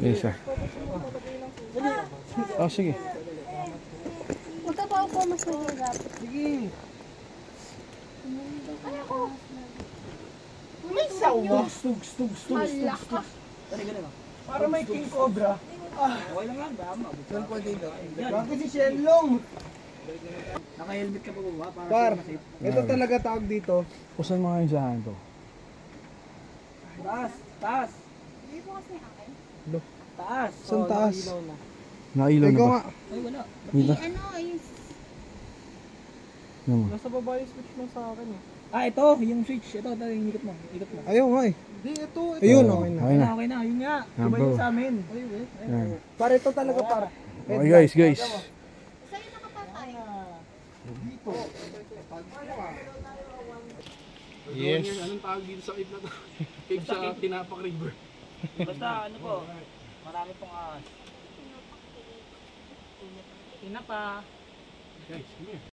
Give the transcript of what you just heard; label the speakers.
Speaker 1: Isa. Oh, sige.
Speaker 2: Magkabaw ko mas mahirap.
Speaker 3: Sige.
Speaker 2: May sawa.
Speaker 3: Stug.
Speaker 2: Malaka.
Speaker 3: Para may king cobra.
Speaker 4: Okay lang yan, bama.
Speaker 3: Saan po dito? Bakit si Shenlong?
Speaker 4: Naka-helmet ka pa ba?
Speaker 3: Par, ito talaga tawag dito.
Speaker 1: Kusan mga yung sahan to?
Speaker 4: Taas.
Speaker 2: Hindi po kasi akin.
Speaker 4: Taas.
Speaker 3: Saan taas?
Speaker 1: Nailaw na
Speaker 3: Ikaw
Speaker 1: ba?
Speaker 3: nga.
Speaker 4: Ay, wala.
Speaker 1: Dito? Ano mo?
Speaker 3: Nasa baba yung switch mo sa akin eh.
Speaker 4: Ito, yung switch. Ito, yung ikot mo.
Speaker 3: Ayaw nga eh. Hindi, ito. Ayun, okay na.
Speaker 1: Okay na.
Speaker 4: Okay na, yun nga.
Speaker 1: Ah,
Speaker 4: Iba
Speaker 1: bro.
Speaker 4: yung sa amin.
Speaker 1: Yan.
Speaker 3: Par, ito talaga par.
Speaker 1: Okay guys.
Speaker 2: Sa'yo nakapatay.
Speaker 3: Dito.
Speaker 1: Yes.
Speaker 5: Anong tawag dito sa cave na to? Cave sa Tinapak River.
Speaker 4: Basta ano po, marami pong ahas. Tinapa.
Speaker 5: Guys, come here.